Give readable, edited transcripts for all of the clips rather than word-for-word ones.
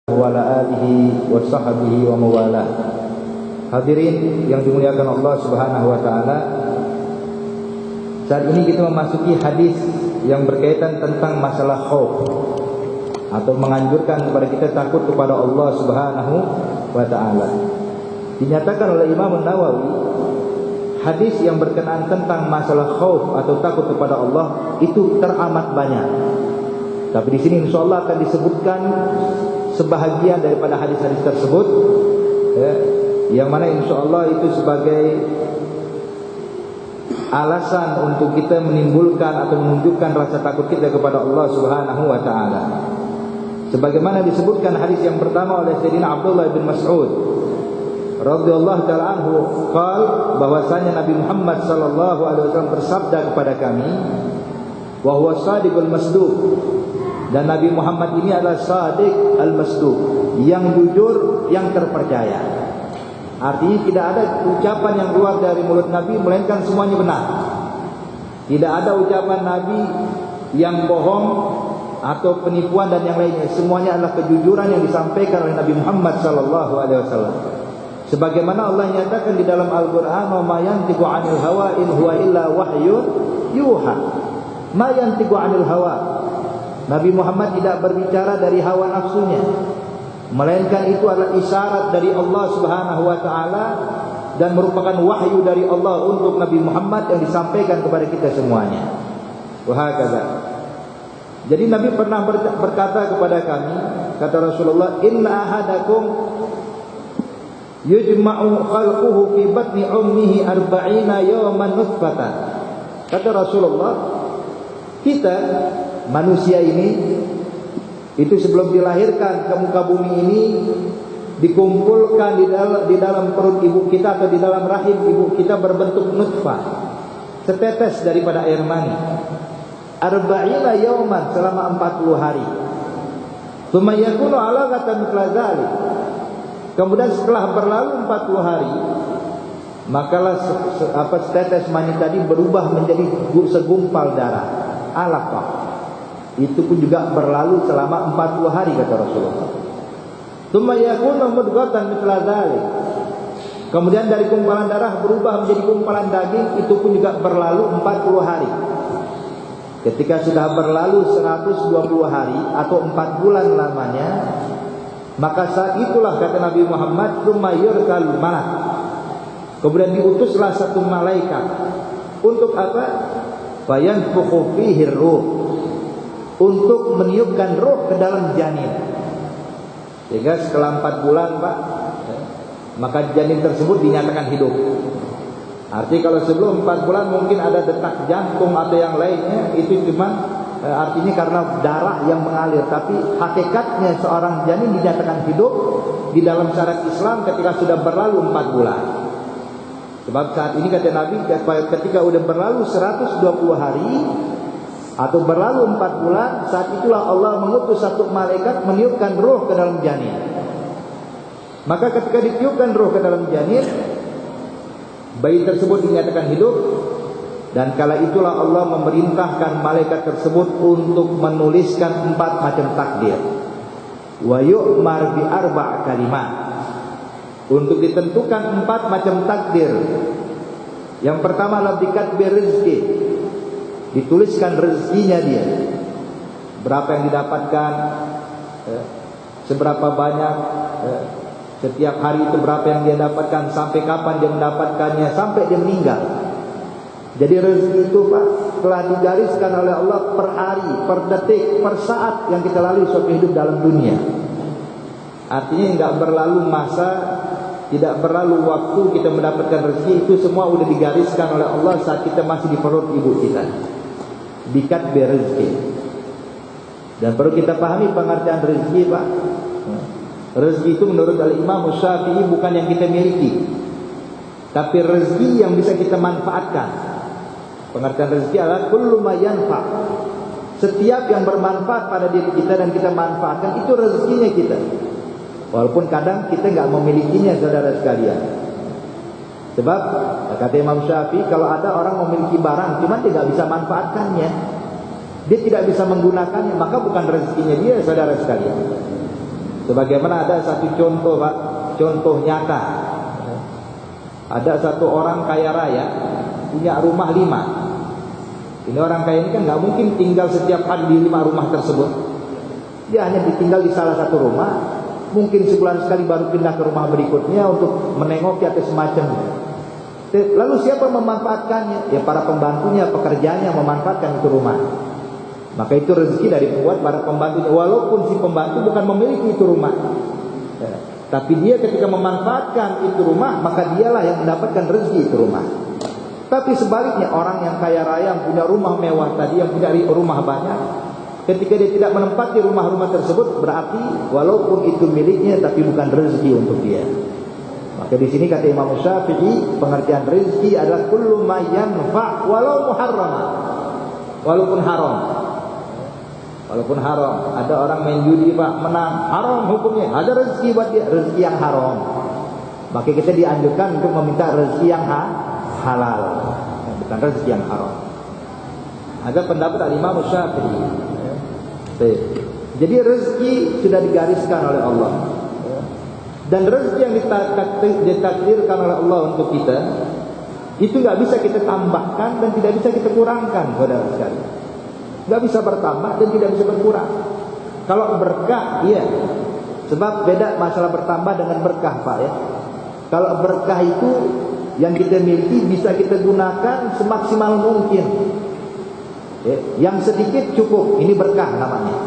wa ala alihi wa sahbihi wa mawalah. Hadirin yang dimuliakan Allah Subhanahu wa taala, saat ini kita memasuki hadis yang berkaitan tentang masalah khauf atau menganjurkan kepada kita takut kepada Allah Subhanahu wa taala. Dinyatakan oleh Imam Nawawi, hadis yang berkenaan tentang masalah khauf atau takut kepada Allah itu teramat banyak. Tapi di sini insyaallah akan disebutkan sebahagian daripada hadis-hadis tersebut, yang mana insyaallah itu sebagai alasan untuk kita menimbulkan atau menunjukkan rasa takut kita kepada Allah Subhanahu wa taala. Sebagaimana disebutkan hadis yang pertama oleh Sayyidina Abdullah bin Mas'ud radhiyallahu taala anhu, bahwasanya Nabi Muhammad sallallahu alaihi wasallam bersabda kepada kami, wa huwa shadiqul masduq, dan Nabi Muhammad ini adalah Shadiq al-Masduq, yang jujur, yang terpercaya. Artinya tidak ada ucapan yang keluar dari mulut Nabi melainkan semuanya benar. Tidak ada ucapan Nabi yang bohong atau penipuan dan yang lainnya. Semuanya adalah kejujuran yang disampaikan oleh Nabi Muhammad sallallahu alaihi wasallam. Sebagaimana Allah nyatakan di dalam Al-Qur'an, "Wa ma yantiqu 'anil hawa in huwa illa wahyun yuha." Ma yantiqu 'anil hawa. Nabi Muhammad tidak berbicara dari hawa nafsunya, melainkan itu adalah isyarat dari Allah Subhanahu wa taala dan merupakan wahyu dari Allah untuk Nabi Muhammad yang disampaikan kepada kita semuanya. Wahakadha. Jadi Nabi pernah berkata kepada kami, kata Rasulullah, "Inna ahadakum yujma'u khalquhu fi batni ummihi 40 yawman nutfatan." Kata Rasulullah, kita manusia ini itu sebelum dilahirkan ke muka bumi ini dikumpulkan di dalam perut ibu kita atau di dalam rahim ibu kita berbentuk nutfah, setetes daripada air mani. 40 yauman, selama 40 hari. Tsumma yakunu 'alaqatan mithla dzalik. Kemudian setelah berlalu 40 hari, makalah setetes mani tadi berubah menjadi segumpal darah, alaqah. Itu pun juga berlalu selama 40 hari, kata Rasulullah. Tsumma yakunu mudghatan mithla dzalik. Kemudian dari gumpalan darah berubah menjadi gumpalan daging, itu pun juga berlalu 40 hari. Ketika sudah berlalu 120 hari atau 4 bulan lamanya, maka saat itulah kata Nabi Muhammad, tsumma yurkal malak. Kemudian diutuslah satu malaikat. Untuk apa? Fayanfukhu fihi ruh, untuk meniupkan roh ke dalam janin. Sehingga setelah 4 bulan, Pak, maka janin tersebut dinyatakan hidup. Artinya kalau sebelum 4 bulan mungkin ada detak jantung atau yang lainnya, itu cuma artinya karena darah yang mengalir. Tapi hakikatnya seorang janin dinyatakan hidup di dalam syarat Islam ketika sudah berlalu 4 bulan. Sebab saat ini kata Nabi, ketika sudah berlalu 120 hari atau berlalu 4 bulan, saat itulah Allah mengutus satu malaikat meniupkan roh ke dalam janin. Maka ketika ditiupkan roh ke dalam janin, bayi tersebut dinyatakan hidup. Dan kala itulah Allah memerintahkan malaikat tersebut untuk menuliskan 4 macam takdir. Wa yu'mar bi 4 kalimat, untuk ditentukan 4 macam takdir. Yang pertama adalah dikatbi rizki, dituliskan rezekinya dia, berapa yang didapatkan, seberapa banyak, setiap hari itu berapa yang dia dapatkan, sampai kapan dia mendapatkannya, sampai dia meninggal. Jadi rezeki itu, Pak, telah digariskan oleh Allah per hari, per detik, per saat yang kita lalui suatu hidup dalam dunia. Artinya enggak berlalu masa, tidak berlalu waktu kita mendapatkan rezeki. Itu semua sudah digariskan oleh Allah saat kita masih di perut ibu kita. Dikat berezeki. Dan perlu kita pahami pengertian rezeki, Pak. Rezeki itu menurut Al-Imam Syafi'i bukan yang kita miliki, tapi rezeki yang bisa kita manfaatkan. Pengertian rezeki adalah kullu ma yanfa'. Setiap yang bermanfaat pada diri kita dan kita manfaatkan, itu rezekinya kita. Walaupun kadang kita enggak memilikinya, saudara sekalian. Sebab kata Imam Syafi'i, kalau ada orang memiliki barang cuma tidak bisa manfaatkannya, dia tidak bisa menggunakannya, maka bukan rezekinya dia, saudara sekalian. Sebagaimana ada satu contoh Pak, contoh nyata. Ada satu orang kaya raya punya rumah 5. Ini orang kaya ini kan nggak mungkin tinggal setiap hari di 5 rumah tersebut. Dia hanya ditinggal di salah satu rumah. Mungkin sebulan sekali baru pindah ke rumah berikutnya untuk menengoki atau semacamnya. Lalu siapa memanfaatkannya? Ya para pembantunya, pekerjanya memanfaatkan itu rumah. Maka itu rezeki dari buat para pembantunya. Walaupun si pembantu bukan memiliki itu rumah, tapi dia ketika memanfaatkan itu rumah, maka dialah yang mendapatkan rezeki itu rumah. Tapi sebaliknya orang yang kaya raya, yang punya rumah mewah tadi, yang punya rumah banyak, ketika dia tidak menempati rumah-rumah tersebut, berarti walaupun itu miliknya tapi bukan rezeki untuk dia. Maka di sini kata Imam Syafi'i, pengertian rezeki adalah kullu ma yanfa' walau muharrama. Walaupun haram. Walaupun haram. Ada orang main judi Pak, menang, haram hukumnya. Ada rezeki buat dia, rezeki yang haram. Maka kita dianjurkan untuk meminta rezeki yang halal, bukan rezeki yang haram. Ada pendapat Imam Syafi'i. Jadi rezeki sudah digariskan oleh Allah. Dan rezeki yang ditakdirkan oleh Allah untuk kita, itu nggak bisa kita tambahkan dan tidak bisa kita kurangkan, saudara sekalian. Nggak bisa bertambah dan tidak bisa berkurang. Kalau berkah, iya. Sebab beda masalah bertambah dengan berkah Pak ya. Kalau berkah itu yang kita miliki bisa kita gunakan semaksimal mungkin. Yang sedikit cukup, ini berkah namanya.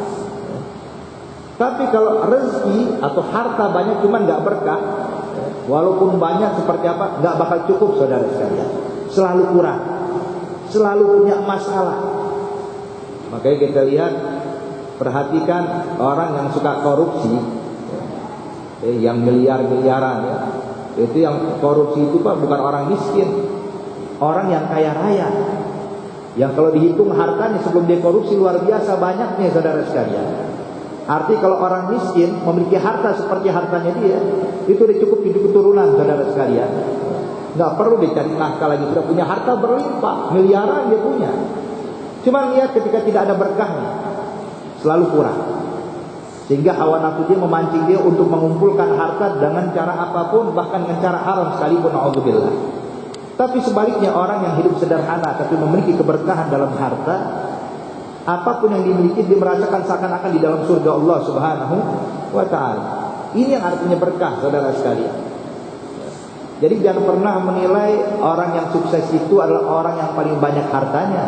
Tapi kalau rezeki atau harta banyak cuman nggak berkah, walaupun banyak seperti apa, nggak bakal cukup saudara sekalian. Selalu kurang, selalu punya masalah. Makanya kita lihat, perhatikan orang yang suka korupsi, yang miliar-miliaran ya. Itu yang korupsi itu Pak bukan orang miskin, orang yang kaya raya. Yang kalau dihitung hartanya sebelum dia korupsi luar biasa banyaknya saudara sekalian. Arti kalau orang miskin memiliki harta seperti hartanya dia, itu udah cukup hidup keturunan saudara sekalian. Nggak perlu dicari nafkah lagi, sudah punya harta berlimpah, miliaran dia punya. Cuma lihat ketika tidak ada berkahnya, selalu kurang. Sehingga hawa nafsu dia memancing dia untuk mengumpulkan harta dengan cara apapun, bahkan dengan cara haram sekalipun, na'udzubillah. Tapi sebaliknya orang yang hidup sederhana tapi memiliki keberkahan dalam harta, apapun yang dimiliki dia merasakan seakan-akan di dalam surga Allah Subhanahu wa ta'ala. Ini yang artinya berkah saudara sekalian. Jadi jangan pernah menilai orang yang sukses itu adalah orang yang paling banyak hartanya.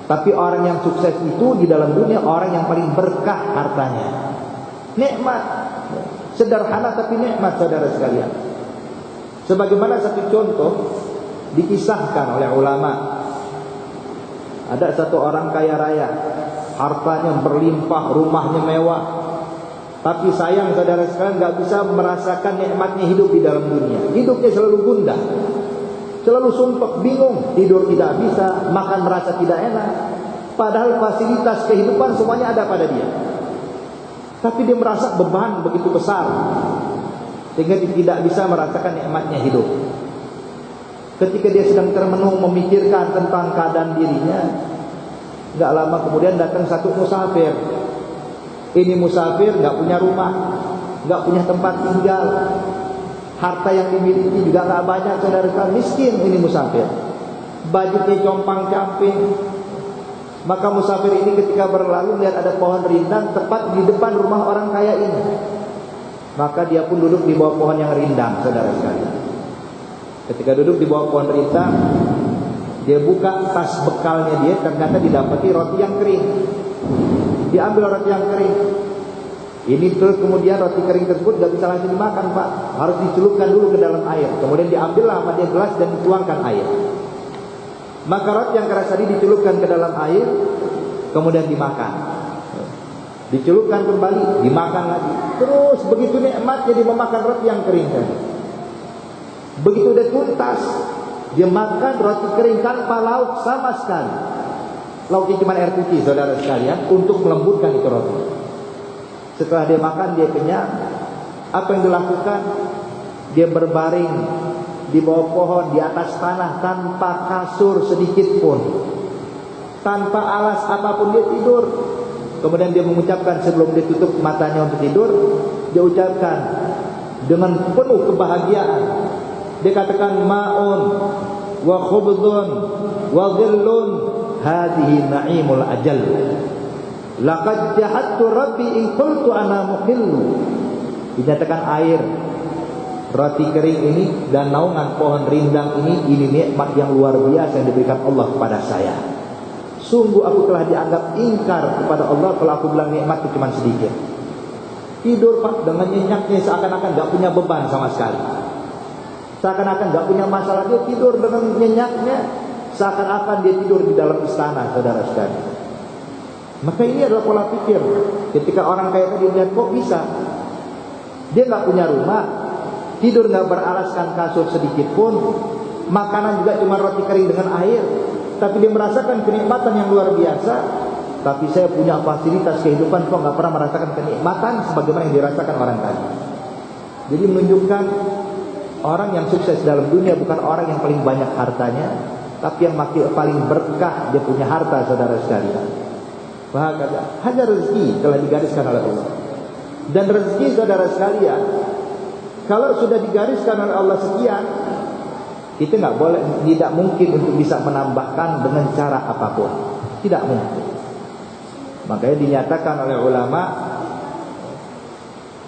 Tapi orang yang sukses itu di dalam dunia orang yang paling berkah hartanya. Nikmat, sederhana tapi nikmat saudara sekalian. Sebagaimana satu contoh dikisahkan oleh ulama. Ada satu orang kaya raya, hartanya berlimpah, rumahnya mewah, tapi sayang saudara sekalian nggak bisa merasakan nikmatnya hidup di dalam dunia. Hidupnya selalu gundah, selalu sumpek, bingung, tidur tidak bisa, makan merasa tidak enak. Padahal fasilitas kehidupan semuanya ada pada dia, tapi dia merasa beban begitu besar sehingga dia tidak bisa merasakan nikmatnya hidup. Ketika dia sedang termenung memikirkan tentang keadaan dirinya, nggak lama kemudian datang satu musafir. Ini musafir nggak punya rumah, nggak punya tempat tinggal, harta yang dimiliki juga nggak banyak saudara, miskin ini musafir. Bajunya compang-camping. Maka musafir ini ketika berlalu melihat ada pohon rindang tepat di depan rumah orang kaya ini. Maka dia pun duduk di bawah pohon yang rindang saudara sekalian. Ketika duduk di bawah pohon rindang, dia buka tas bekalnya dia, ternyata didapati roti yang kering. Diambil roti yang kering. Ini terus kemudian roti kering tersebut gak bisa langsung dimakan Pak, harus dicelupkan dulu ke dalam air. Kemudian diambillah sama dia gelas dan dituangkan air. Maka roti yang keras tadi dicelupkan ke dalam air, kemudian dimakan. Dicelupkan kembali, dimakan lagi. Terus begitu nikmatnya dia memakan roti yang kering tadi. Begitu dia tuntas, dia makan roti kering tanpa lauk sama sekali. Lauknya cuma air putih saudara sekalian, untuk melembutkan itu roti. Setelah dia makan, dia kenyang. Apa yang dilakukan? Dia berbaring di bawah pohon, di atas tanah, tanpa kasur sedikit pun, tanpa alas apapun, dia tidur. Kemudian dia mengucapkan sebelum dia tutup matanya untuk tidur, dia ucapkan dengan penuh kebahagiaan. Dia katakan ma'un wa khubzun wa dhillun hadhihi na'imul ajal. Laqad jahadtu rabbi in qultu ana muqillu. Dinyatakan air, roti kering ini dan naungan pohon rindang ini nikmat yang luar biasa yang diberikan Allah kepada saya. Sungguh aku telah dianggap ingkar kepada Allah kalau aku bilang nikmat itu cuma sedikit. Tidur Pak dengan nyenyaknya seakan-akan gak punya beban sama sekali. Seakan-akan gak punya masalah, dia tidur dengan nyenyaknya seakan-akan dia tidur di dalam istana, saudara sekalian. Maka ini adalah pola pikir. Ketika orang kaya tadi melihat kok bisa, dia gak punya rumah, tidur gak beralaskan kasur sedikit pun, makanan juga cuma roti kering dengan air, tapi dia merasakan kenikmatan yang luar biasa. Tapi saya punya fasilitas kehidupan kok gak pernah merasakan kenikmatan sebagaimana yang dirasakan orang tadi. Jadi menunjukkan orang yang sukses dalam dunia bukan orang yang paling banyak hartanya, tapi yang paling berkah dia punya harta, saudara sekalian. Bahkan hanya rezeki telah digariskan oleh Allah. Dan rezeki, saudara sekalian, kalau sudah digariskan oleh Allah sekian, kita tidak mungkin untuk bisa menambahkan dengan cara apapun. Tidak mungkin. Makanya dinyatakan oleh ulama,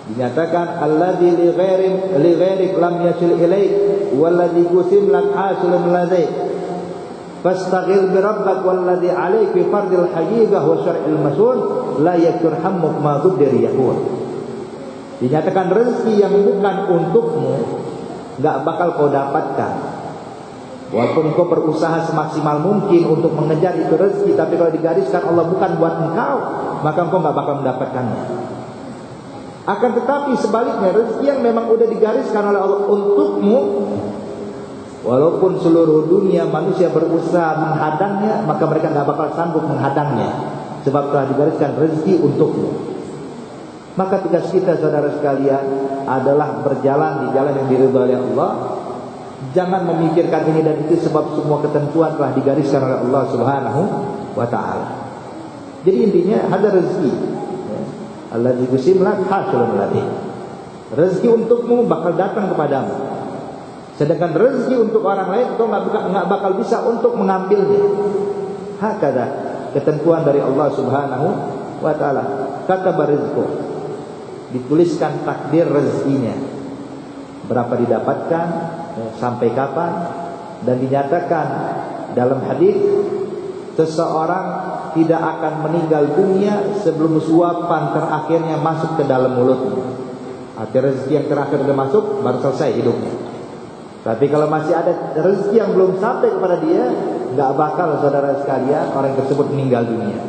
dinyatakan alladzi li ghairik lam yasil ilaik walladzi qusim lak hasilun ladaik fastaghil bi rabbak walladzi alaik fi fardil haqiqah wa syar'il masun la yakur hammuk ma dhudir yakun. Dinyatakan rezeki yang bukan untukmu enggak bakal kau dapatkan. Walaupun kau berusaha semaksimal mungkin untuk mengejar itu rezeki, tapi kalau digariskan Allah bukan buat engkau, maka engkau enggak bakal mendapatkannya. Akan tetapi sebaliknya, rezeki yang memang sudah digariskan oleh Allah untukmu, walaupun seluruh dunia manusia berusaha menghadangnya, maka mereka enggak bakal sanggup menghadangnya, sebab telah digariskan rezeki untukmu. Maka tugas kita, saudara sekalian, adalah berjalan di jalan yang diridhai oleh Allah. Jangan memikirkan ini dan itu, sebab semua ketentuan telah digariskan oleh Allah Subhanahu wa taala. Jadi intinya ada rezeki. Alladzi yusimlak hasilun ladih. Rezeki untukmu bakal datang kepadamu. Sedangkan rezeki untuk orang lain kau enggak bakal bisa untuk mengambilnya. Hakada ketentuan dari Allah Subhanahu wa taala. Kata barizqu, dituliskan takdir rezekinya, berapa didapatkan, sampai kapan. Dan dinyatakan dalam hadis, seseorang tidak akan meninggal dunia sebelum suapan terakhirnya masuk ke dalam mulutnya. Arti rezeki yang terakhir sudah masuk, baru selesai hidupnya. Tapi kalau masih ada rezeki yang belum sampai kepada dia, enggak bakal, saudara sekalian, orang tersebut meninggal dunia.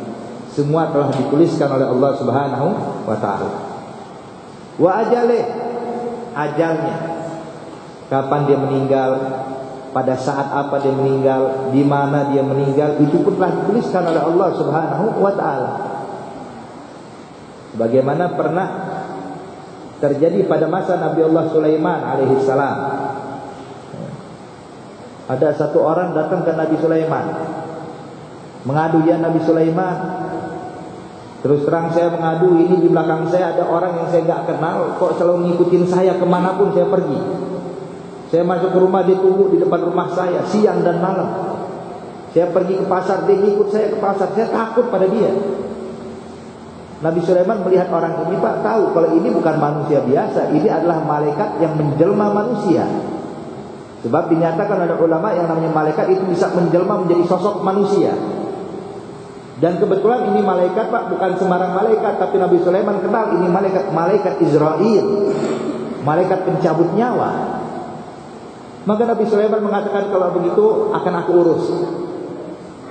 Semua telah dituliskan oleh Allah Subhanahu wa taala. Wa ajalih, ajalnya, kapan dia meninggal, pada saat apa dia meninggal, di mana dia meninggal, itu pun telah dituliskan oleh Allah Subhanahu wa taala. Bagaimana pernah terjadi pada masa Nabi Allah Sulaiman alaihi salam. Ada satu orang datang ke Nabi Sulaiman, mengadu, ya Nabi Sulaiman, terus terang saya mengadu, ini di belakang saya ada orang yang saya enggak kenal, kok selalu ngikutin saya kemanapun saya pergi. Saya masuk ke rumah, dia tunggu di depan rumah saya siang dan malam. Saya pergi ke pasar, dia ngikut saya ke pasar. Saya takut pada dia. Nabi Sulaiman melihat orang ini, Pak, tahu kalau ini bukan manusia biasa, ini adalah malaikat yang menjelma manusia. Sebab dinyatakan oleh ulama yang namanya malaikat itu bisa menjelma menjadi sosok manusia. Dan kebetulan ini malaikat, Pak, bukan sembarang malaikat, tapi Nabi Sulaiman kenal ini malaikat Israel, malaikat pencabut nyawa. Maka Nabi Sulaiman mengatakan, kalau begitu akan aku urus.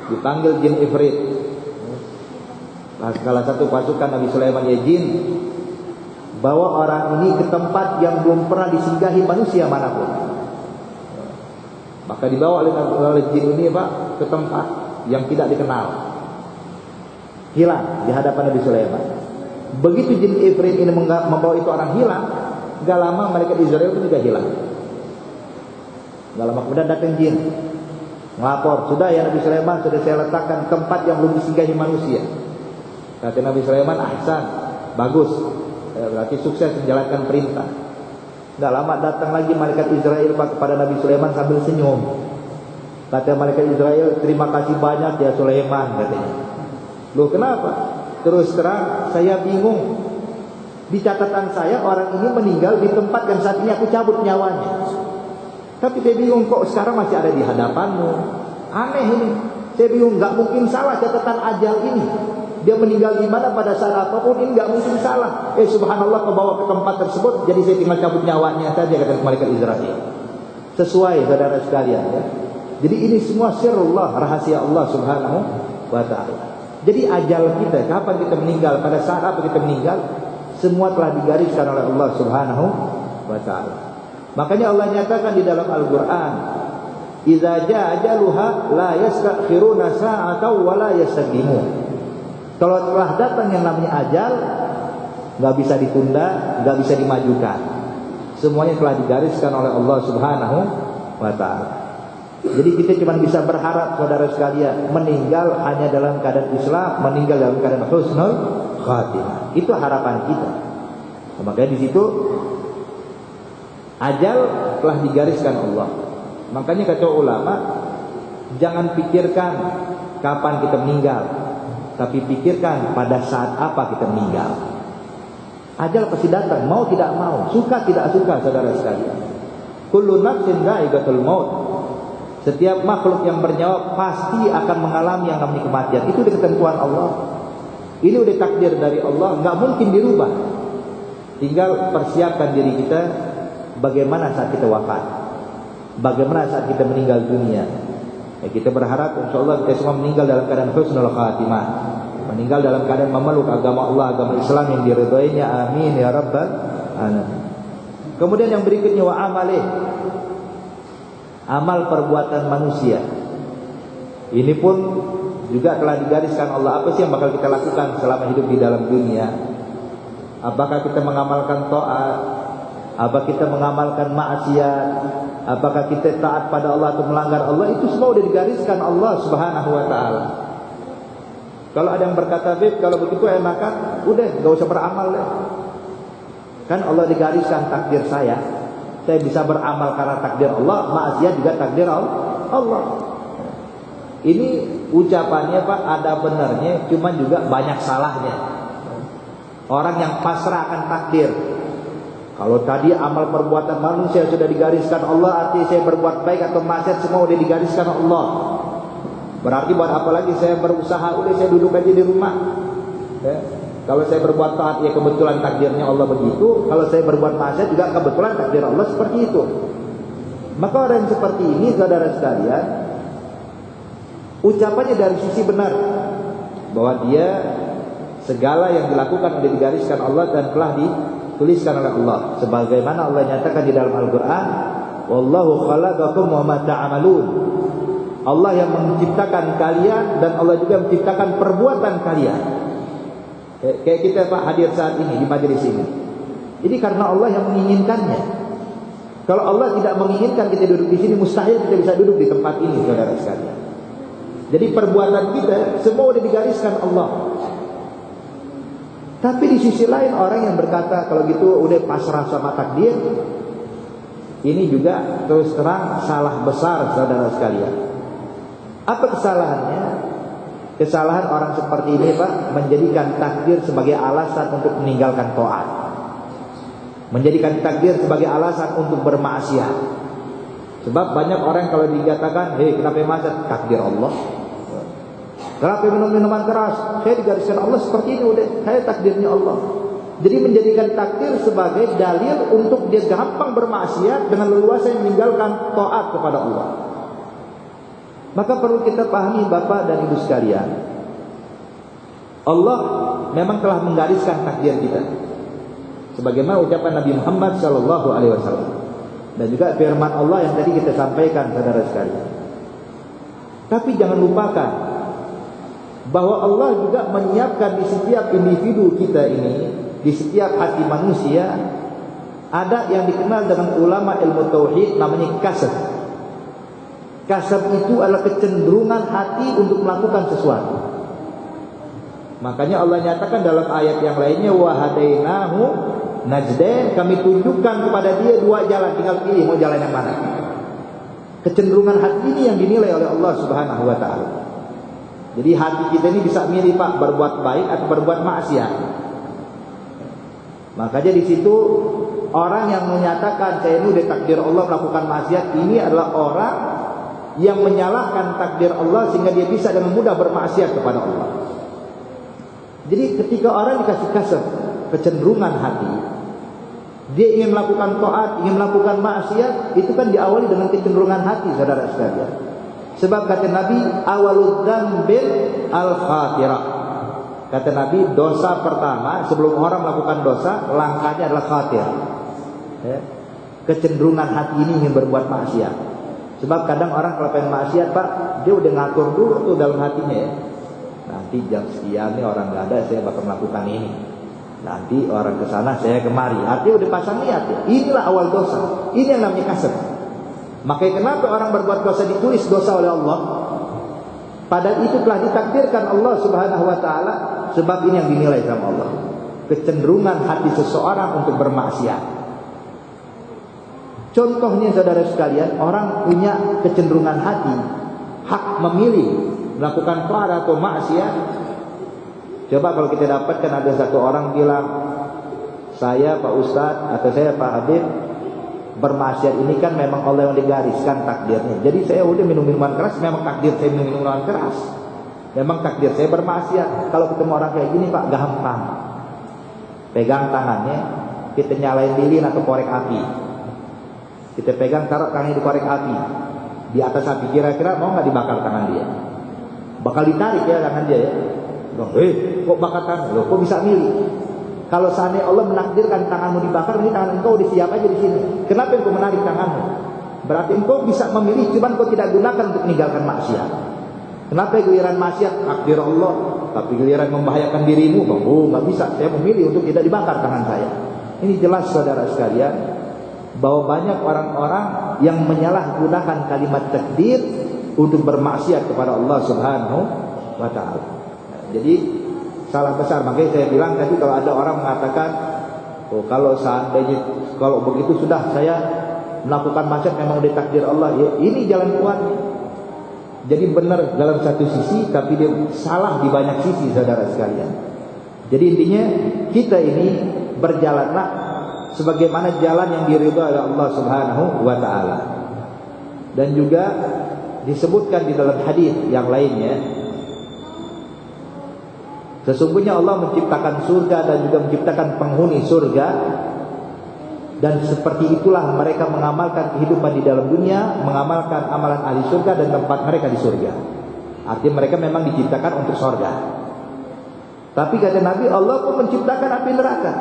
Dipanggil jin Ifrit. Salah satu pasukan Nabi Sulaiman, ya jin, bawa orang ini ke tempat yang belum pernah disinggahi manusia manapun. Maka dibawa oleh jin ini, Pak, ke tempat yang tidak dikenal. Hilang di hadapan Nabi Sulaiman. Begitu jin Ifrit ini membawa itu orang hilang, gak lama malaikat Israel itu juga hilang. Gak lama kemudian datang jin, melapor, sudah ya Nabi Sulaiman, sudah saya letakkan tempat yang belum disinggahi manusia. Kata Nabi Sulaiman, ahsan, bagus. berarti sukses menjalankan perintah. Tidak lama datang lagi malaikat Israel kepada Nabi Sulaiman sambil senyum. Kata malaikat Israel, terima kasih banyak ya Sulaiman, katanya. Loh kenapa? Terus terang saya bingung. Di catatan saya orang ini meninggal di tempat yang saat ini aku cabut nyawanya. Tapi saya bingung kok sekarang masih ada di hadapanmu. Aneh ini. Saya bingung, nggak mungkin salah catatan ajal ini. Dia meninggal di mana pada saat apapun ini nggak mungkin salah. Subhanallah, kebawa ke tempat tersebut, jadi saya tinggal cabut nyawanya saja, kata malaikat Israel. Sesuai saudara sekalian ya. Jadi ini semua sirrullah, rahasia Allah Subhanahu wa taala. Jadi ajal kita, kapan kita meninggal, pada saat apa kita meninggal, semua telah digariskan oleh Allah Subhanahu wa taala. Makanya Allah nyatakan di dalam Al-Qur'an, "Idza jaa ajaluha la yastakhiruna sa'atan wa la yastaqdimun." Kalau telah datang yang namanya ajal, nggak bisa ditunda, nggak bisa dimajukan. Semuanya telah digariskan oleh Allah Subhanahu wa taala. Jadi kita cuma bisa berharap saudara sekalian, meninggal hanya dalam keadaan Islam, meninggal dalam keadaan husnul khatimah. Itu harapan kita. Makanya di situ ajal telah digariskan Allah. Makanya kata ulama, jangan pikirkan kapan kita meninggal, tapi pikirkan pada saat apa kita meninggal. Ajal pasti datang, mau tidak mau, suka tidak suka saudara sekalian. Kullu nafsin dha'iqatul maut. Setiap makhluk yang bernyawa pasti akan mengalami yang namanya kematian. Itu udah ketentuan Allah. Ini udah takdir dari Allah, nggak mungkin dirubah. Tinggal persiapkan diri kita bagaimana saat kita wafat, bagaimana saat kita meninggal dunia. Ya, kita berharap insyaallah kita semua meninggal dalam keadaan husnul khatimah, meninggal dalam keadaan memeluk agama Allah, agama Islam yang diridhoinya. Amin ya rabbal alamin. Kemudian yang berikutnya wa amalih, amal perbuatan manusia. Ini pun juga telah digariskan Allah. Apa sih yang bakal kita lakukan selama hidup di dalam dunia? Apakah kita mengamalkan taat? Apakah kita mengamalkan maksiat? Apakah kita taat pada Allah atau melanggar Allah? Itu semua sudah digariskan Allah Subhanahu wa taala. Kalau ada yang berkata, "Beb, kalau begitu enakan, udah enggak usah beramal deh." Kan Allah digariskan takdir saya. Saya bisa beramal karena takdir Allah, maksiat juga takdir Allah. Ini ucapannya Pak ada benarnya, cuma juga banyak salahnya. Orang yang pasrah akan takdir. Kalau tadi amal perbuatan manusia sudah digariskan Allah, artinya saya berbuat baik atau maksiat semua sudah digariskan Allah. Berarti buat apa lagi saya berusaha? Udah saya duduk aja di rumah. Ya. Kalau saya berbuat taat ya kebetulan takdirnya Allah begitu. Kalau saya berbuat maksiat juga kebetulan takdir Allah seperti itu. Maka orang yang seperti ini saudara sekalian, ucapannya dari sisi benar, bahwa dia segala yang dilakukan sudah digariskan Allah dan telah dituliskan oleh Allah. Sebagaimana Allah nyatakan di dalam Al-Quran, "Wallahu khalaqakum wa ma ta'malun." Allah yang menciptakan kalian dan Allah juga menciptakan perbuatan kalian. Kayak kita Pak hadir saat ini di majelis ini. Jadi karena Allah yang menginginkannya. Kalau Allah tidak menginginkan kita duduk di sini, mustahil kita bisa duduk di tempat ini saudara sekalian. Jadi perbuatan kita semua sudah digariskan Allah. Tapi di sisi lain orang yang berkata kalau gitu udah pasrah sama takdir, ini juga terus terang salah besar saudara sekalian. Apa kesalahannya? Kesalahan orang seperti ini Pak, menjadikan takdir sebagai alasan untuk meninggalkan taat, menjadikan takdir sebagai alasan untuk bermaksiat. Sebab banyak orang kalau dikatakan, "Hei, kenapa maksiat?" Takdir Allah. Kenapa minum minuman keras? Saya digariskan Allah seperti ini, udah saya takdirnya Allah. Jadi menjadikan takdir sebagai dalil untuk dia gampang bermaksiat dengan leluasa meninggalkan taat kepada Allah. Maka perlu kita pahami Bapak dan Ibu sekalian, Allah memang telah menggariskan takdir kita. Sebagaimana ucapan Nabi Muhammad SAW dan juga firman Allah yang tadi kita sampaikan saudara sekalian. Tapi jangan lupakan bahwa Allah juga menyiapkan di setiap individu kita ini, di setiap hati manusia, ada yang dikenal dengan ulama ilmu tauhid namanya kasab. Kasab itu adalah kecenderungan hati untuk melakukan sesuatu. Makanya Allah nyatakan dalam ayat yang lainnya, wa hadainahu najdain, kami tunjukkan kepada dia dua jalan, tinggal pilih mau jalan yang mana. Kecenderungan hati ini yang dinilai oleh Allah Subhanahu wa taala. Jadi hati kita ini bisa milih Pak, berbuat baik atau berbuat maksiat. Makanya di situ orang yang menyatakan saya ini udah takdir Allah melakukan maksiat, ini adalah orang yang menyalahkan takdir Allah sehingga dia bisa dengan mudah bermaksiat kepada Allah. Jadi ketika orang dikasih kasar kecenderungan hati, dia ingin melakukan taat, ingin melakukan maksiat, itu kan diawali dengan kecenderungan hati, saudara sekalian. Sebab kata Nabi, awalud dzambil al-khatirah. Kata Nabi, dosa pertama sebelum orang melakukan dosa, langkahnya adalah khatir. Ya. Kecenderungan hati ini ingin berbuat maksiat. Sebab kadang orang kalau pengen maksiat Pak, dia udah ngatur dulu tuh dalam hatinya ya. Nanti jam sekian nih orang nggak ada, saya bakal melakukan ini. Nanti orang ke sana, saya kemari. Artinya udah pasang niat ya. Inilah awal dosa. Ini yang namanya kasar. Makanya kenapa orang berbuat dosa ditulis dosa oleh Allah? Padahal itu telah ditakdirkan Allah Subhanahu wa taala, sebab ini yang dinilai sama Allah. Kecenderungan hati seseorang untuk bermaksiat. Contohnya saudara sekalian, orang punya kecenderungan hati, hak memilih melakukan taat atau maksiat. Coba kalau kita dapatkan ada satu orang bilang, saya Pak Ustadz atau saya Pak Habib bermaksiat ini kan memang Allah yang digariskan takdirnya. Jadi saya udah minum minuman keras, memang takdir saya minum minuman keras. Memang takdir saya bermaksiat. Kalau ketemu orang kayak gini Pak, gampang. Pegang tangannya, kita nyalain lilin atau korek api. Kita pegang, taruh tangannya di korek api, di atas api. Kira-kira mau nggak dibakar tangan dia? Bakal ditarik ya tangan dia ya. Loh, kok bakar tangan? Loh, kok bisa milih? Kalau seandainya Allah menakdirkan tanganmu dibakar, ini tangan engkau udah siap aja di sini. Kenapa engkau menarik tanganmu? Berarti engkau bisa memilih, cuman engkau tidak gunakan untuk meninggalkan maksiat. Kenapa giliran maksiat takdir Allah, tapi giliran membahayakan dirimu, oh nggak bisa. Saya memilih untuk tidak dibakar tangan saya. Ini jelas saudara sekalian, bahwa banyak orang-orang yang menyalahgunakan kalimat takdir untuk bermaksiat kepada Allah Subhanahu wa taala. Jadi salah besar. Makanya saya bilang tadi, kalau ada orang mengatakan, oh kalau seandainya kalau begitu sudah saya melakukan maksiat memang udah takdir Allah, ya ini jalan keluarnya. Jadi benar dalam satu sisi, tapi dia salah di banyak sisi saudara sekalian. Jadi intinya kita ini berjalanlah sebagaimana jalan yang diridhoi oleh Allah Subhanahu wa taala. Dan juga disebutkan di dalam hadis yang lainnya, sesungguhnya Allah menciptakan surga dan juga menciptakan penghuni surga, dan seperti itulah mereka mengamalkan kehidupan di dalam dunia, mengamalkan amalan ahli surga dan tempat mereka di surga. Artinya mereka memang diciptakan untuk surga. Tapi kata Nabi, Allah pun menciptakan api neraka,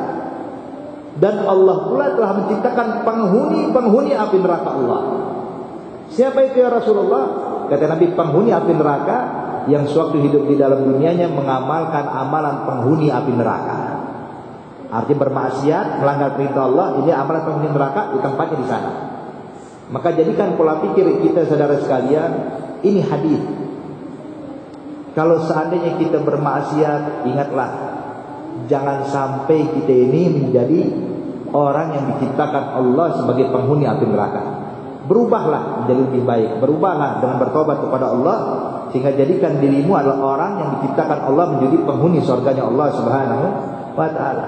dan Allah pula telah menciptakan penghuni api neraka Allah. Siapa itu ya Rasulullah? Kata Nabi, penghuni api neraka yang sewaktu hidup di dalam dunianya mengamalkan amalan penghuni api neraka. Artinya bermaksiat, melanggar perintah Allah, ini amalan penghuni neraka, di tempatnya di sana. Maka jadikan pola pikir kita saudara sekalian, ini hadis. Kalau seandainya kita bermaksiat, ingatlah, jangan sampai kita ini menjadi orang yang diciptakan Allah sebagai penghuni api neraka. Berubahlah menjadi lebih baik, berubahlah dengan bertobat kepada Allah, sehingga jadikan dirimu adalah orang yang diciptakan Allah menjadi penghuni surganya Allah Subhanahu wa taala.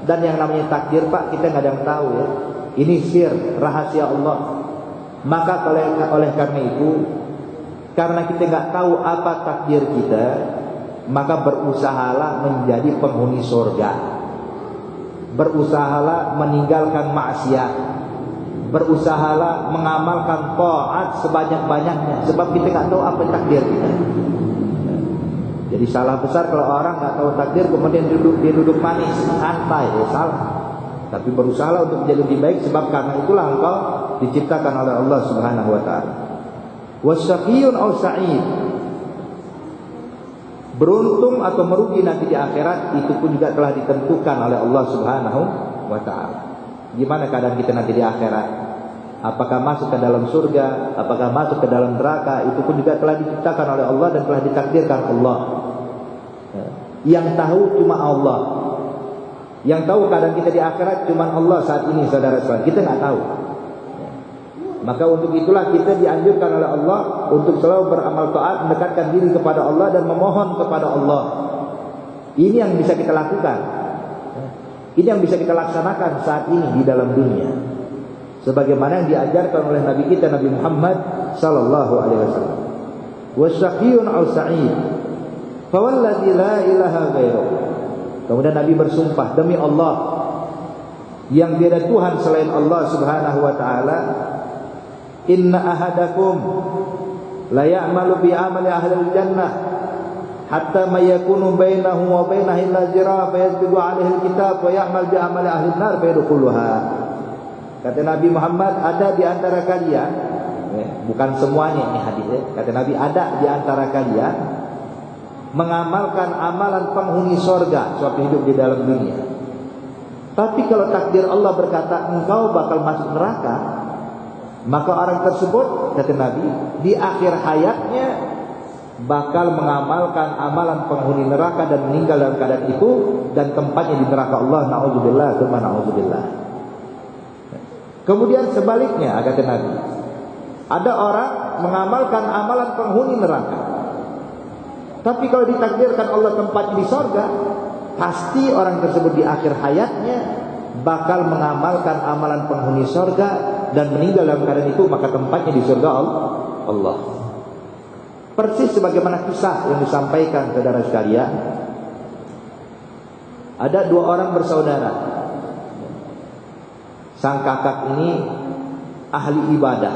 Dan yang namanya takdir Pak, kita nggak ada yang tahu ya. Ini sir, rahasia Allah. Maka oleh karena itu, karena kita nggak tahu apa takdir kita, maka berusahalah menjadi penghuni surga. Berusahalah meninggalkan maksiat. Berusahalah mengamalkan taat sebanyak-banyaknya, sebab kita nggak tahu apa takdir kita. Jadi salah besar kalau orang nggak tahu takdir kemudian duduk manis santai, ya salah. Tapi berusaha untuk menjadi lebih baik, sebab karena itulah engkau diciptakan oleh Allah Subhanahu wa taala. Wasyaqiyun aw sa'id, beruntung atau merugi nanti di akhirat, itu pun juga telah ditentukan oleh Allah Subhanahu wa taala. Gimana keadaan kita nanti di akhirat? Apakah masuk ke dalam surga, apakah masuk ke dalam neraka, itu pun juga telah diciptakan oleh Allah dan telah ditakdirkan Allah. Yang tahu cuma Allah. Yang tahu keadaan kita di akhirat cuma Allah saat ini, saudara-saudara. Kita nggak tahu. Maka untuk itulah kita dianjurkan oleh Allah untuk selalu beramal taat, mendekatkan diri kepada Allah dan memohon kepada Allah. Ini yang bisa kita lakukan. Ini yang bisa kita laksanakan saat ini di dalam dunia. Sebagaimana yang diajarkan oleh Nabi kita, Nabi Muhammad sallallahu alaihi wasallam. Wasyaqiyun aw sa'id. Fawalladzi la ilaha ghairuh. Kemudian Nabi bersumpah, demi Allah yang tiada Tuhan selain Allah Subhanahu wa taala, inna ahadakum la ya'malu bi amali ahli jannah hatta ma yakunu bainahu wa bainaha illa zira' fa yasbiqu 'alaihi al-kitab wa ya'mal bi amali ahli an-nar fa yadkhuluha. Kata Nabi Muhammad, ada di antara kalian, bukan semuanya ini hadis ya. Kata Nabi, ada di antara kalian mengamalkan amalan penghuni sorga sewaktu hidup di dalam dunia. Tapi kalau takdir Allah berkata engkau bakal masuk neraka, maka orang tersebut, kata Nabi, di akhir hayatnya bakal mengamalkan amalan penghuni neraka dan meninggal dalam keadaan itu, dan tempatnya di neraka Allah. Na'udzubillah, tsumma na'udzubillah. Kemudian sebaliknya, kata Nabi, ada orang mengamalkan amalan penghuni neraka, tapi kalau ditakdirkan Allah tempatnya di sorga, pasti orang tersebut di akhir hayatnya bakal mengamalkan amalan penghuni sorga dan meninggal dalam keadaan itu, maka tempatnya di surga Allah. Persis sebagaimana kisah yang disampaikan saudara sekalian. Ada dua orang bersaudara. Sang kakak ini ahli ibadah,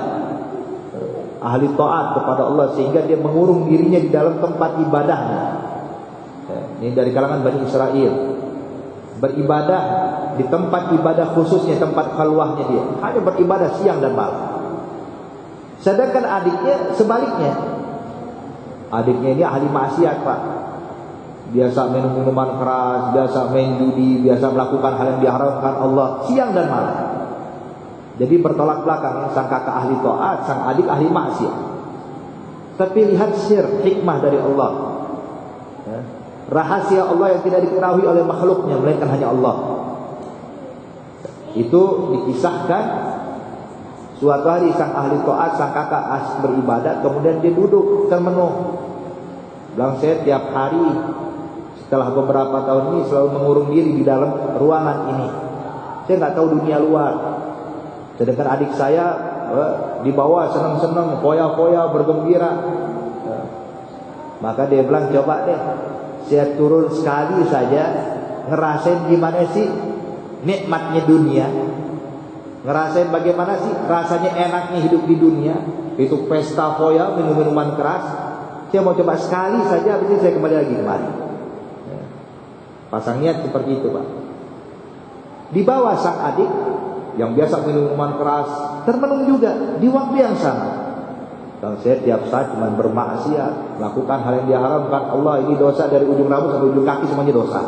ahli taat kepada Allah, sehingga dia mengurung dirinya di dalam tempat ibadahnya. Ini dari kalangan Bani Israel. Beribadah di tempat ibadah khususnya, tempat khalwahnya dia. Hanya beribadah siang dan malam. Sedangkan adiknya sebaliknya. Adiknya ini ahli maksiat, Pak. Biasa minum minuman keras, biasa main judi, biasa melakukan hal yang diharamkan Allah siang dan malam. Jadi bertolak belakang, sang kakak ahli taat, sang adik ahli maksiat. Tapi lihat hikmah dari Allah. Rahasia Allah yang tidak diketahui oleh makhluknya, melainkan hanya Allah. Itu dikisahkan suatu hari sang ahli taat, sang kakak asik beribadat, kemudian dia duduk termenung. Bilang, saya tiap hari setelah beberapa tahun ini selalu mengurung diri di dalam ruangan ini. Saya nggak tahu dunia luar. Sedangkan adik saya di bawah senang-senang, foya-foya, bergembira. Maka dia bilang, coba deh saya turun sekali saja, ngerasain gimana sih nikmatnya dunia, ngerasain bagaimana sih rasanya enaknya hidup di dunia. Itu pesta foya, minum-minuman keras. Saya mau coba sekali saja, habis itu saya kembali lagi kemari. Pasang niat seperti itu, Pak. Di bawah sang adik yang biasa minum minuman keras termenung juga di waktu yang sama. Dan saya tiap saat cuma bermaksiat, melakukan hal yang diharamkan Allah. Ini dosa dari ujung rambut sampai ujung kaki, semuanya dosa.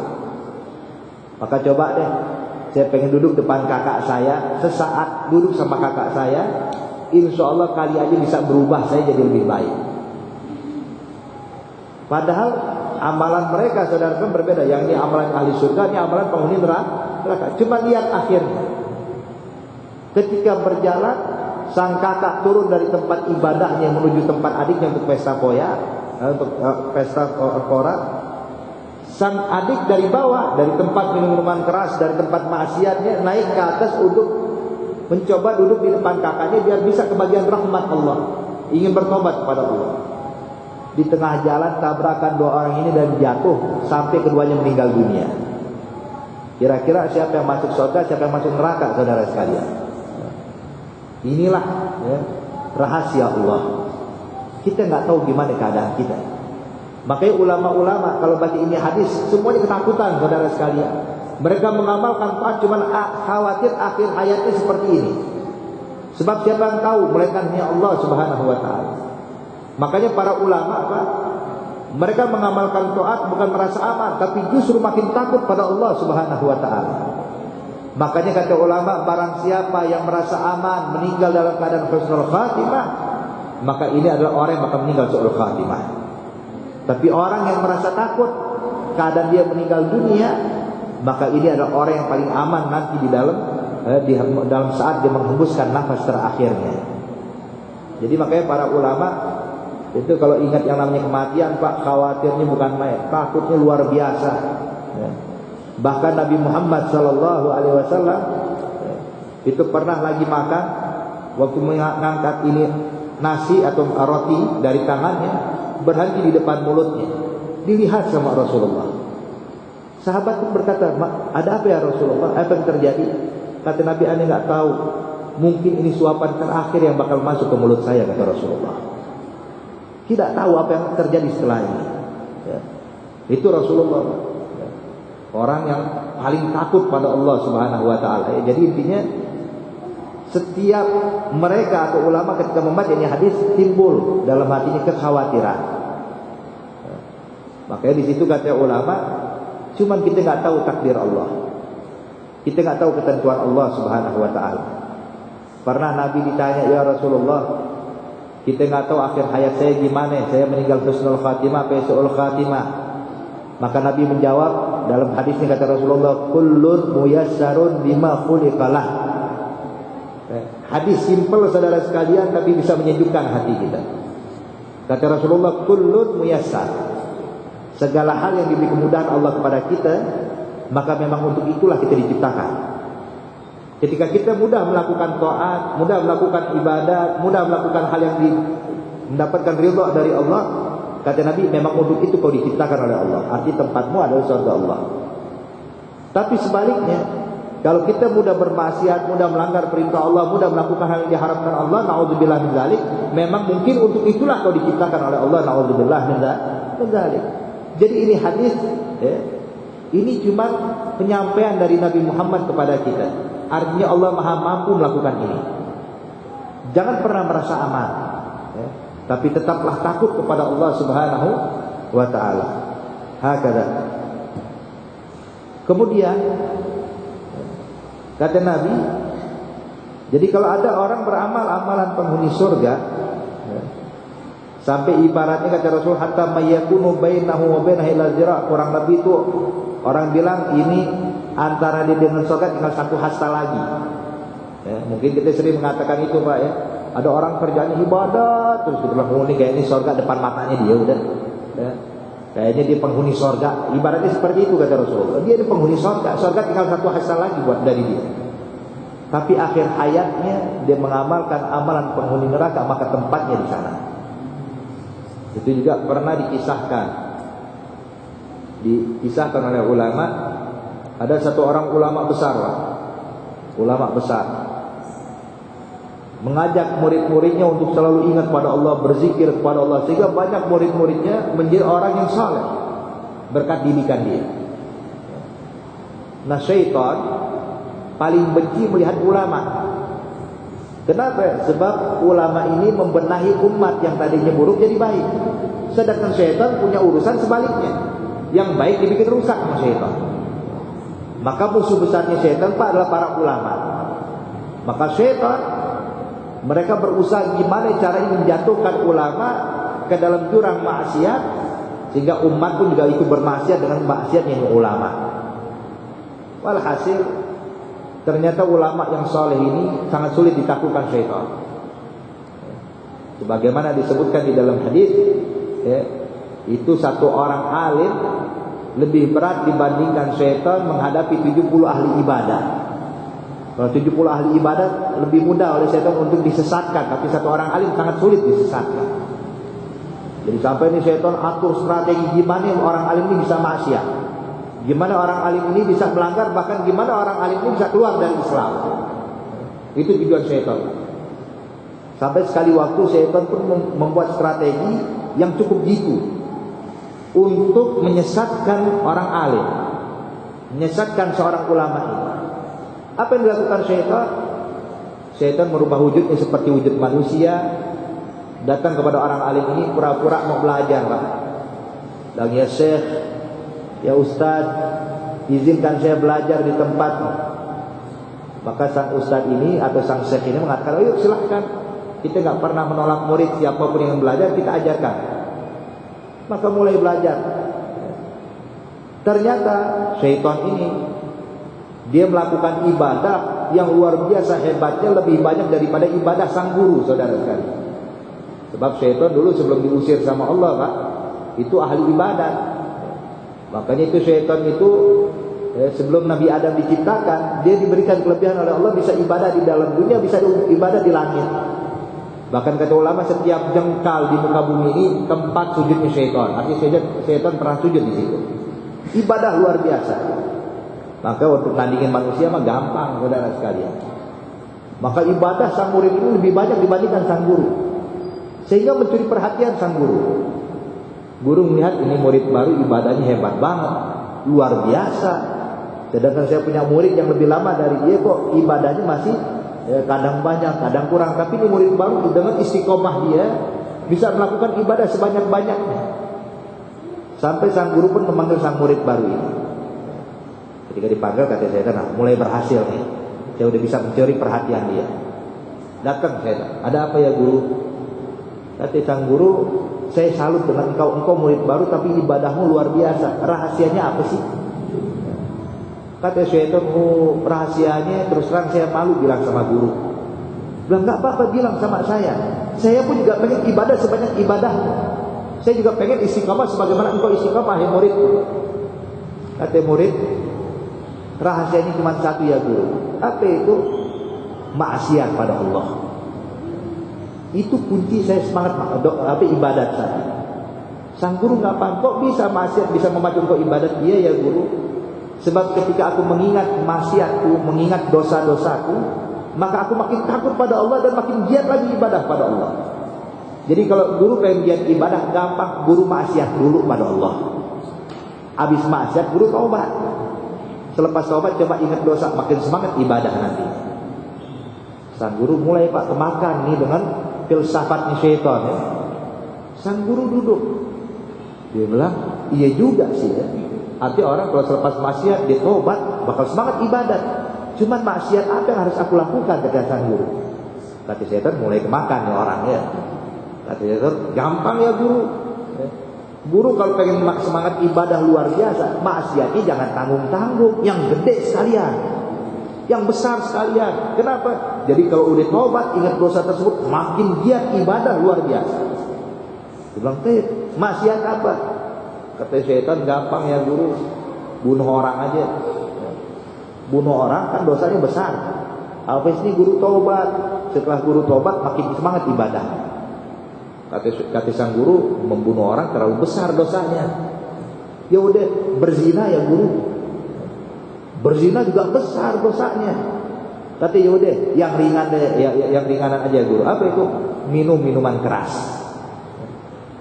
Maka coba deh, saya pengen duduk depan kakak saya. Sesaat duduk sama kakak saya, insya Allah kali aja bisa berubah, saya jadi lebih baik. Padahal amalan mereka, saudara-saudara, berbeda. Yang ini amalan ahli surga, ini amalan penghuni neraka. Cuma lihat akhirnya. Ketika berjalan, sang kakak turun dari tempat ibadahnya menuju tempat adiknya untuk pesta foya, untuk pesta pora. Sang adik dari bawah, dari tempat minuman keras, dari tempat maksiatnya, naik ke atas untuk mencoba duduk di depan kakaknya biar bisa kebagian rahmat Allah, ingin bertobat kepada Allah. Di tengah jalan tabrakan dua orang ini dan jatuh sampai keduanya meninggal dunia. Kira-kira siapa yang masuk surga, siapa yang masuk neraka, saudara sekalian? Inilah ya, rahasia Allah. Kita nggak tahu gimana keadaan kita. Makanya ulama-ulama kalau baca ini hadis semuanya ketakutan, saudara sekalian. Mereka mengamalkan taat cuma khawatir akhir hayatnya seperti ini. Sebab siapa yang tahu, melainkan hanya Allah Subhanahu wa taala. Makanya para ulama, Pak, mereka mengamalkan taat bukan merasa aman, tapi justru makin takut pada Allah Subhanahu wa taala. Makanya kata ulama, barang siapa yang merasa aman meninggal dalam keadaan husnul khatimah, maka ini adalah orang yang bakal meninggal su'ul khatimah. Tapi orang yang merasa takut keadaan dia meninggal dunia, maka ini adalah orang yang paling aman nanti di dalam saat dia menghembuskan nafas terakhirnya. Jadi makanya para ulama itu kalau ingat yang namanya kematian, Pak, khawatirnya bukan main, takutnya luar biasa. Bahkan Nabi Muhammad SAW itu pernah lagi makan, waktu mengangkat ini nasi atau roti dari tangannya, berhenti di depan mulutnya, dilihat sama Rasulullah. Sahabat pun berkata, ada apa ya Rasulullah? Apa yang terjadi? Kata Nabi, Anda nggak tahu, mungkin ini suapan terakhir yang bakal masuk ke mulut saya, kata Rasulullah. Tidak tahu apa yang terjadi setelah ini. Ya. Itu Rasulullah, ya. Orang yang paling takut pada Allah Subhanahu Wa Taala. Jadi intinya, setiap mereka atau ulama ketika membaca ini hadis, timbul dalam hatinya kekhawatiran. Ya. Makanya di situ kata ulama, cuman kita nggak tahu takdir Allah, kita nggak tahu ketentuan Allah Subhanahu Wa Taala. Pernah Nabi ditanya, ya Rasulullah, kita nggak tahu akhir hayat saya gimana, saya meninggal husnul khatimah atau su'ul khatimah. Maka Nabi menjawab dalam hadisnya, kata Rasulullah, kullun muyassarun bima khuliqalah. Hadis simpel saudara sekalian, tapi bisa menyejukkan hati kita. Kata Rasulullah, kullun muyassar, segala hal yang diberi kemudahan Allah kepada kita, maka memang untuk itulah kita diciptakan. Ketika kita mudah melakukan taat, mudah melakukan ibadat, mudah melakukan hal yang mendapatkan ridha dari Allah, kata Nabi, memang untuk itu kau diciptakan oleh Allah. Arti tempatmu adalah surga Allah. Tapi sebaliknya, kalau kita mudah bermaksiat, mudah melanggar perintah Allah, mudah melakukan hal yang diharapkan Allah, naudzubillah min dzalik, memang mungkin untuk itulah kau diciptakan oleh Allah, naudzubillah min dzalik. Jadi ini hadis, ya, ini cuma penyampaian dari Nabi Muhammad kepada kita. Artinya Allah maha mampu melakukan ini. Jangan pernah merasa aman, ya, tapi tetaplah takut kepada Allah Subhanahu Wa Taala. Hakada. Kemudian kata Nabi, jadi kalau ada orang beramal amalan penghuni surga, ya, sampai ibaratnya kata Rasul, hatta mayyakunu bainahu wa bainahu ila zira', kurang lebih itu orang bilang ini antara dia dengan surga tinggal satu hasta lagi. Ya, mungkin kita sering mengatakan itu, Pak, ya. Ada orang kerjanya ibadah terus kita bilang, oh ini kayak ini surga depan matanya dia udah. Ya. Kayaknya dia penghuni surga. Ibaratnya seperti itu kata Rasulullah. Dia penghuni surga. Surga tinggal satu hasta lagi buat dari dia. Tapi akhir hayatnya dia mengamalkan amalan penghuni neraka, maka tempatnya di sana. Itu juga pernah dikisahkan oleh ulama. Ada satu orang ulama besar, Pak. Ulama besar mengajak murid-muridnya untuk selalu ingat pada Allah, berzikir kepada Allah, sehingga banyak murid-muridnya menjadi orang yang saleh berkat didikan dia. Nah, syaitan paling benci melihat ulama. Kenapa? Sebab ulama ini membenahi umat yang tadinya buruk jadi baik. Sedangkan syaitan punya urusan sebaliknya, yang baik dibikin rusak sama syaitan. Maka musuh besarnya syaitan, Pak, adalah para ulama. Maka syaitan, mereka berusaha gimana caranya menjatuhkan ulama ke dalam jurang maksiat, sehingga umat pun juga ikut bermaksiat dengan maksiatnya ulama. Walhasil, ternyata ulama yang soleh ini sangat sulit ditaklukkan syaitan. Sebagaimana disebutkan di dalam hadis, ya, itu satu orang alim lebih berat dibandingkan syaitan menghadapi 70 ahli ibadah. Kalau 70 ahli ibadah lebih mudah oleh syaitan untuk disesatkan, tapi satu orang alim sangat sulit disesatkan. Jadi sampai ini syaitan atur strategi gimana orang alim ini bisa maksiat, gimana orang alim ini bisa melanggar, bahkan gimana orang alim ini bisa keluar dari Islam. Itu tujuan syaitan. Sampai sekali waktu syaitan pun membuat strategi yang cukup jitu untuk menyesatkan orang alim, menyesatkan seorang ulama ini. Apa yang dilakukan syaitan? Syaitan merubah wujudnya seperti wujud manusia, datang kepada orang alim ini pura-pura mau belajar, Pak. Dan ya Syekh, ya Ustaz, izinkan saya belajar di tempatmu. Maka sang Ustaz ini atau sang Syekh ini mengatakan, ayo silahkan, kita nggak pernah menolak murid, siapapun yang belajar kita ajarkan. Maka mulai belajar. Ternyata syaitan ini dia melakukan ibadah yang luar biasa hebatnya, lebih banyak daripada ibadah sang guru, saudara sekalian. Sebab syaitan dulu sebelum diusir sama Allah, Pak, itu ahli ibadat. Makanya itu syaitan itu sebelum Nabi Adam diciptakan, dia diberikan kelebihan oleh Allah, bisa ibadah di dalam dunia, bisa ibadah di langit. Bahkan kata ulama, setiap jengkal di muka bumi ini tempat sujudnya syaitan. Artinya syaitan pernah sujud di situ. Ibadah luar biasa. Maka untuk tandingin manusia mah gampang, saudara sekalian. Maka ibadah sang murid ini lebih banyak dibandingkan sang guru, sehingga mencuri perhatian sang guru. Guru melihat ini murid baru ibadahnya hebat banget, luar biasa. Sedangkan saya punya murid yang lebih lama dari dia, kok ibadahnya masih kadang banyak, kadang kurang. Tapi ini murid baru dengan istiqomah dia bisa melakukan ibadah sebanyak-banyaknya. Sampai sang guru pun memanggil sang murid baru ini. Ketika dipanggil, kata saya, nah, mulai berhasil nih, saya udah bisa mencuri perhatian dia. Datang saya, ada apa ya guru? Kata sang guru, saya salut dengan engkau murid baru tapi ibadahmu luar biasa. Rahasianya apa sih? Kata syaitan, rahasianya terus terang saya malu bilang sama guru. Bilang, enggak apa-apa, bilang sama saya. Saya pun juga pengen ibadah sebanyak ibadahmu. Saya juga pengen istiqamah sebagaimana engkau istiqamah, ya murid. Kata murid, rahasianya cuma satu ya guru. Apa itu? Maksiat pada Allah. Itu kunci saya semangat ibadat saya. Sang guru nggak paham, kok bisa maksiat bisa memacu kau ibadat? Iya ya guru. Sebab ketika aku mengingat maksiatku, mengingat dosa-dosaku, maka aku makin takut pada Allah dan makin giat lagi ibadah pada Allah. Jadi kalau guru pengen giat ibadah gampang, guru maksiat dulu pada Allah. Habis maksiat guru taubat. Selepas taubat coba ingat dosa, makin semangat ibadah nanti. Sang guru mulai Pak kemakan nih dengan filsafatnya syaitan ya. Sang guru duduk. Dia bilang, iya juga sih ya. Artinya orang kalau selepas maksiat dia taubat bakal semangat ibadat. Cuman maksiat apa yang harus aku lakukan, kata sang guru. Kata syaitan mulai kemakan ya orang ya. Kata syaitan, gampang ya guru. Guru kalau pengen semangat ibadah luar biasa, maksiatnya jangan tanggung-tanggung, yang gede sekalian, yang besar sekalian. Kenapa? Jadi kalau udah tobat, ingat dosa tersebut, makin giat ibadah luar biasa. Dia bilang, maksiat apa? Kata syaitan, gampang ya guru, bunuh orang aja. Bunuh orang kan dosanya besar. Habis ini guru tobat. Setelah guru tobat, makin semangat ibadah. Kata sang guru, membunuh orang terlalu besar dosanya. Ya udah, berzina ya guru. Berzina juga besar dosanya. Kata ya udah, yang ringan deh, yang ringanan aja guru. Apa itu? Minum minuman keras.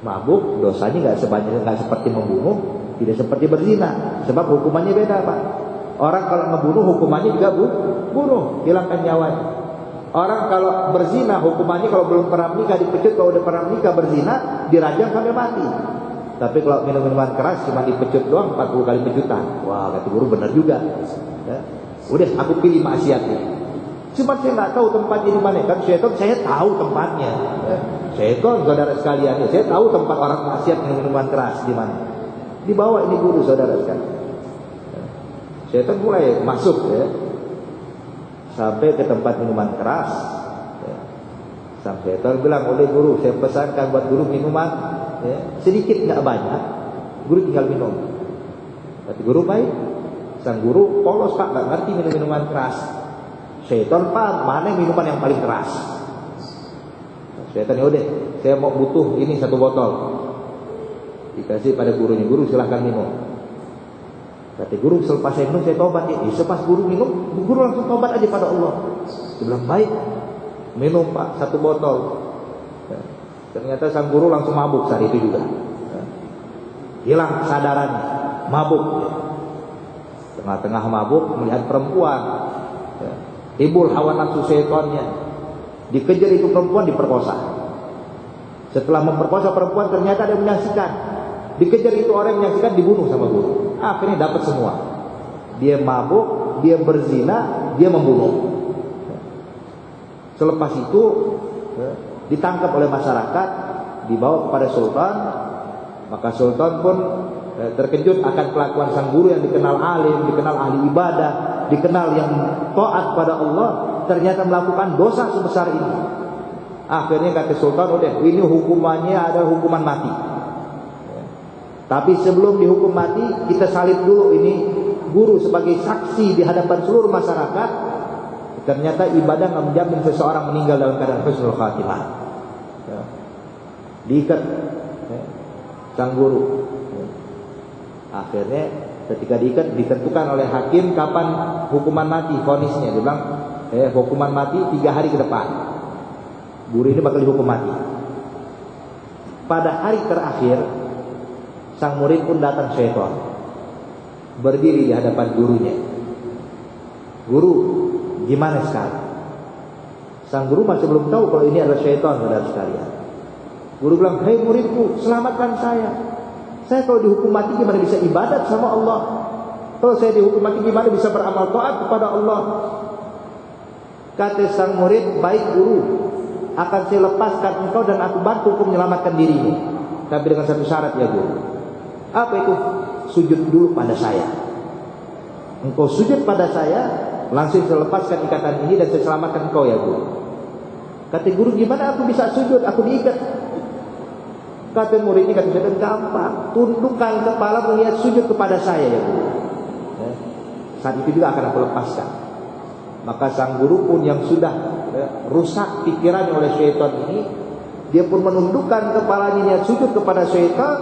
Mabuk dosanya nggak seperti membunuh, tidak seperti berzina. Sebab hukumannya beda Pak. Orang kalau ngebunuh hukumannya juga bunuh, hilangkan nyawanya. Orang kalau berzina hukumannya kalau belum pernah menikah dipecut, kalau udah pernah menikah berzina dirajam sampai mati. Tapi kalau minum minuman keras cuma dipecut doang 40 kali pecutan. Wah, kata guru benar juga. Ya. Udah aku pilih maksiatnya. Cuma saya nggak tahu tempatnya di mana. Kan syaitan saya tahu tempatnya. Ya. Syaitan saudara sekalian, saya tahu tempat orang maksiat minum minuman keras di mana. Dibawa ini guru saudara sekalian. Ya. Syaitan mulai masuk ya. Sampai ke tempat minuman keras ya. Sang syaitan bilang, oleh guru saya pesankan buat guru minuman ya. Sedikit gak banyak, guru tinggal minum. Kata guru baik. Sang guru polos Pak, gak ngerti minuman keras. Syaitan paham mana minuman yang paling keras. Syaitan ya udah, saya mau butuh ini 1 botol. Dikasih pada gurunya, guru silahkan minum. Kata guru, selepas saya minum saya tobat ya. Selepas guru minum, guru langsung tobat aja pada Allah. Dia bilang baik, minum Pak 1 botol. Ya. Ternyata sang guru langsung mabuk saat itu juga. Ya. Hilang kesadarannya, mabuk. Ya. Tengah-tengah mabuk melihat perempuan. Ya. Timbul hawa nafsu syaitannya. Dikejar itu perempuan, diperkosa. Setelah memperkosa perempuan ternyata ada yang menyaksikan. Dikejar itu orang yang menyaksikan, dibunuh sama guru. Akhirnya dapat semua. Dia mabuk, dia berzina, dia membunuh. Selepas itu ditangkap oleh masyarakat, dibawa kepada sultan. Maka sultan pun terkejut akan kelakuan sang guru yang dikenal alim, dikenal ahli ibadah, dikenal yang taat pada Allah, ternyata melakukan dosa sebesar ini. Akhirnya kata sultan, udah ini hukumannya adalah hukuman mati. Tapi sebelum dihukum mati, kita salib dulu ini guru sebagai saksi di hadapan seluruh masyarakat. Ternyata ibadah nggak menjamin seseorang meninggal dalam keadaan husnul khatimah. Diikat sang guru. Akhirnya ketika diikat, ditentukan oleh hakim kapan hukuman mati, vonisnya. Dia bilang hukuman mati 3 hari ke depan. Guru ini bakal dihukum mati. Pada hari terakhir, sang murid pun datang syaitan, berdiri di hadapan gurunya. Guru, gimana sekarang? Sang guru masih belum tahu kalau ini adalah syaitan, saudara sekalian. Guru bilang, hei muridku, selamatkan saya. Saya kalau dihukum mati gimana bisa ibadat sama Allah? Kalau saya dihukum mati gimana bisa beramal taat kepada Allah? Kata sang murid, baik guru, akan saya lepaskan engkau dan aku bantu untuk menyelamatkan dirimu. Tapi dengan satu syarat ya guru. Apa itu? Sujud dulu pada saya. Engkau sujud pada saya, langsung saya lepaskan ikatan ini dan saya selamatkan engkau ya guru. Kata guru, gimana aku bisa sujud? Aku diikat. Kata murid ini, kata saya, gampang. Tundukkan kepala melihat sujud kepada saya ya guru. Saat itu juga akan aku lepaskan. Maka sang guru pun yang sudah rusak pikirannya oleh syaitan ini, dia pun menundukkan kepalanya niat sujud kepada syaitan.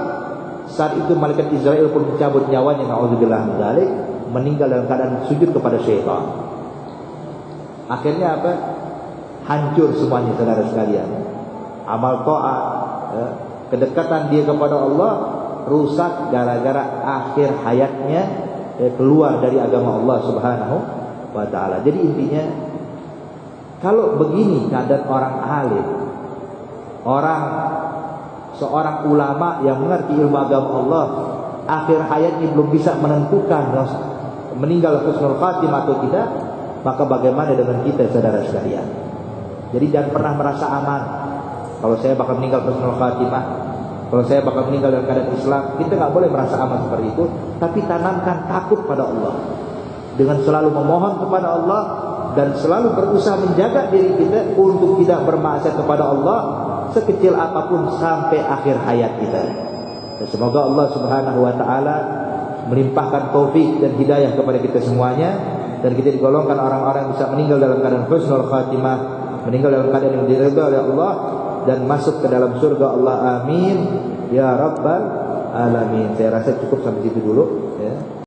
Saat itu malaikat Israel pun mencabut nyawanya, naudzubillah min dzalik, meninggal dalam keadaan sujud kepada syaitan. Akhirnya apa? Hancur semuanya saudara sekalian. Amal taat, kedekatan dia kepada Allah rusak gara-gara akhir hayatnya keluar dari agama Allah Subhanahu wa taala. Jadi intinya, kalau begini keadaan orang alim, seorang ulama yang mengerti ilmu agama Allah, akhir hayatnya belum bisa menentukan meninggal husnul khatimah atau tidak, maka bagaimana dengan kita saudara sekalian? Jadi jangan pernah merasa aman. Kalau saya bakal meninggal husnul khatimah, kalau saya bakal meninggal dalam keadaan Islam, kita nggak boleh merasa aman seperti itu. Tapi tanamkan takut pada Allah dengan selalu memohon kepada Allah dan selalu berusaha menjaga diri kita untuk tidak bermaksiat kepada Allah sekecil apapun sampai akhir hayat kita. Dan semoga Allah Subhanahu wa taala melimpahkan taufik dan hidayah kepada kita semuanya, dan kita digolongkan orang-orang yang bisa meninggal dalam keadaan husnul khatimah, meninggal dalam keadaan yang diridhai oleh Allah dan masuk ke dalam surga Allah. Amin ya rabbal alamin. Saya rasa cukup sampai situ dulu ya.